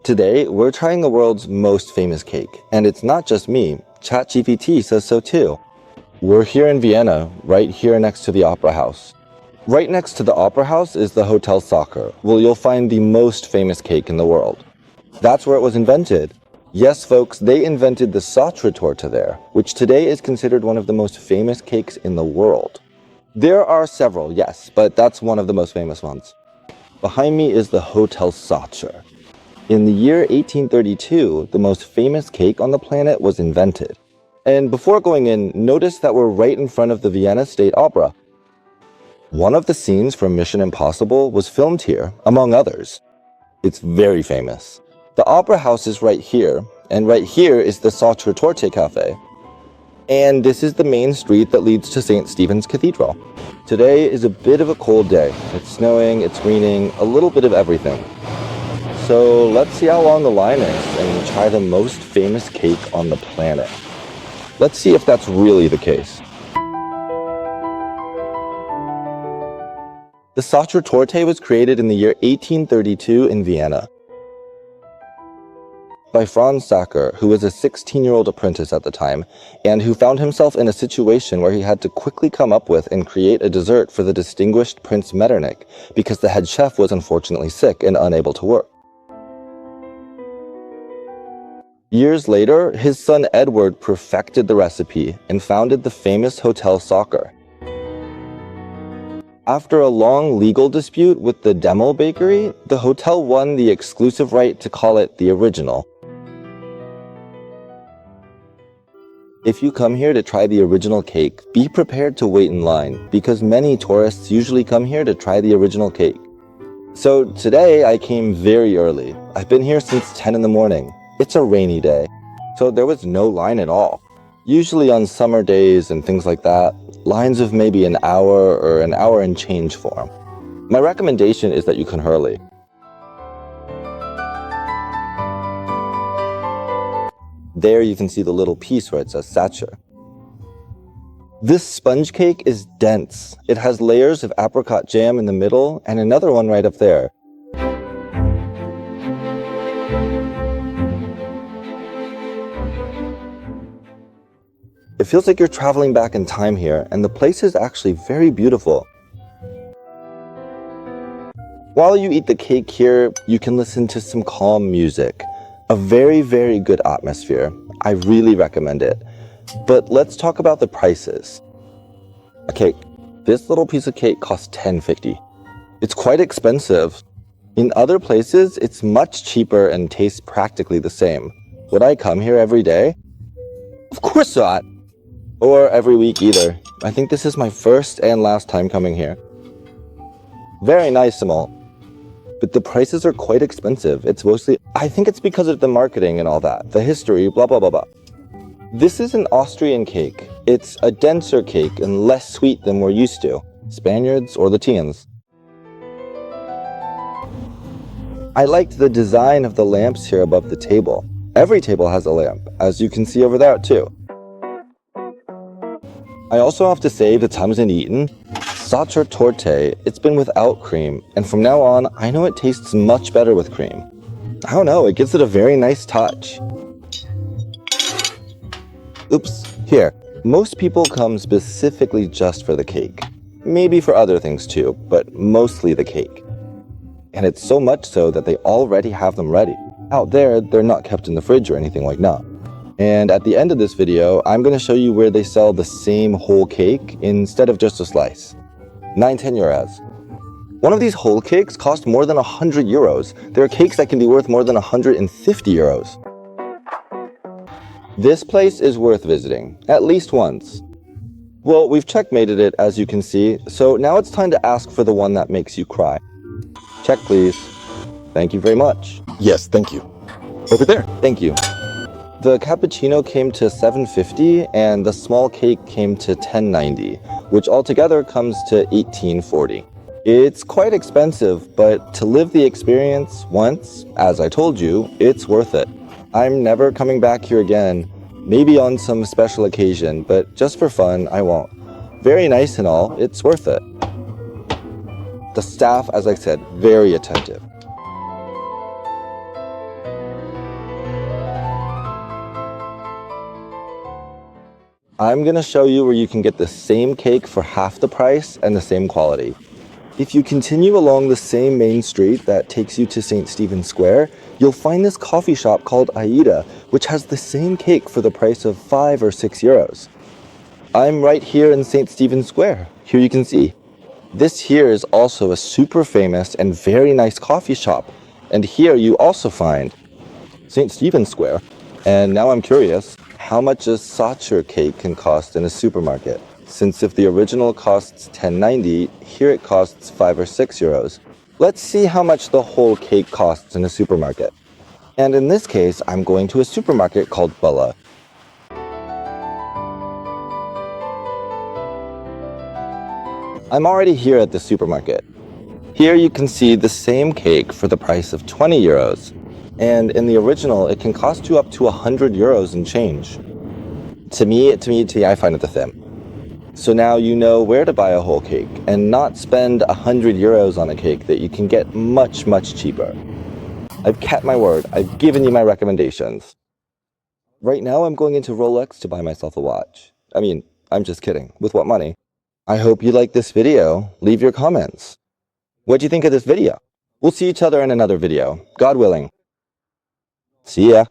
Today, we're trying the world's most famous cake, and it's not just me. ChatGPT says so too. We're here in Vienna, right here next to the Opera House. Right next to the Opera House is the Hotel Sacher, where you'll find the most famous cake in the world. That's where it was invented. Yes, folks, they invented the Sachertorte there, which today is considered one of the most famous cakes in the world. There are several, yes, but that's one of the most famous ones. Behind me is the Hotel Sacher. In the year 1832, the most famous cake on the planet was invented. And before going in, notice that we're right in front of the Vienna State Opera. One of the scenes from Mission Impossible was filmed here, among others. It's very famous. The Opera House is right here, and right here is the Sachertorte Cafe. And this is the main street that leads to St. Stephen's Cathedral. Today is a bit of a cold day. It's snowing, it's raining, a little bit of everything. So let's see how long the line is and try the most famous cake on the planet. Let's see if that's really the case. The Sachertorte was created in the year 1832 in Vienna by Franz Sacher, who was a 16-year-old apprentice at the time, and who found himself in a situation where he had to quickly come up with and create a dessert for the distinguished Prince Metternich, because the head chef was unfortunately sick and unable to work. Years later, his son Edward perfected the recipe and founded the famous Hotel Sacher. After a long legal dispute with the Demel Bakery, the hotel won the exclusive right to call it the original. If you come here to try the original cake, be prepared to wait in line, because many tourists usually come here to try the original cake. So today I came very early. I've been here since 10 in the morning. It's a rainy day, so there was no line at all. Usually on summer days and things like that, lines of maybe an hour or an hour and change form. My recommendation is that you come early. There you can see the little piece where it says Sacher. This sponge cake is dense. It has layers of apricot jam in the middle and another one right up there. It feels like you're traveling back in time here, and the place is actually very beautiful. While you eat the cake here, you can listen to some calm music. A very, very good atmosphere. I really recommend it. But let's talk about the prices. Okay, this little piece of cake costs $10.50. It's quite expensive. In other places, it's much cheaper and tastes practically the same. Would I come here every day? Of course not. Or every week either. I think this is my first and last time coming here. Very nice, Simone. But the prices are quite expensive. I think it's because of the marketing and all that. The history, blah, blah, blah, blah. This is an Austrian cake. It's a denser cake and less sweet than we're used to. Spaniards or Latins. I liked the design of the lamps here above the table. Every table has a lamp, as you can see over there too. I also have to say, the times I've eaten, Sachertorte, it's been without cream, and from now on, I know it tastes much better with cream. I don't know, it gives it a very nice touch. Oops, here. Most people come specifically just for the cake. Maybe for other things too, but mostly the cake. And it's so much so that they already have them ready. Out there, they're not kept in the fridge or anything like that. And at the end of this video, I'm going to show you where they sell the same whole cake instead of just a slice. 9-10 euros. One of these whole cakes cost more than 100 euros. There are cakes that can be worth more than 150 euros. This place is worth visiting, at least once. Well, we've checkmated it, as you can see, so now it's time to ask for the one that makes you cry. Check, please. Thank you very much. Yes, thank you. Over there. Thank you. The cappuccino came to $7.50 and the small cake came to $10.90, which altogether comes to $18.40. It's quite expensive, but to live the experience once, as I told you, it's worth it. I'm never coming back here again, maybe on some special occasion, but just for fun, I won't. Very nice and all, it's worth it. The staff, as I said, very attentive. I'm going to show you where you can get the same cake for half the price and the same quality. If you continue along the same main street that takes you to St. Stephen's Square, you'll find this coffee shop called Aida, which has the same cake for the price of 5 or 6 euros. I'm right here in St. Stephen's Square. Here you can see. This here is also a super famous and very nice coffee shop. And here you also find St. Stephen's Square. And now I'm curious, how much a Sacher cake can cost in a supermarket? Since if the original costs 10.90, here it costs 5 or 6 euros. Let's see how much the whole cake costs in a supermarket. And in this case, I'm going to a supermarket called Bulla. I'm already here at the supermarket. Here you can see the same cake for the price of 20 euros. And in the original, it can cost you up to 100 euros and change. To me, I find it the same. So now you know where to buy a whole cake and not spend 100 euros on a cake that you can get much, much cheaper. I've kept my word. I've given you my recommendations. Right now, I'm going into Rolex to buy myself a watch. I'm just kidding. With what money? I hope you like this video. Leave your comments. What do you think of this video? We'll see each other in another video, God willing. See ya.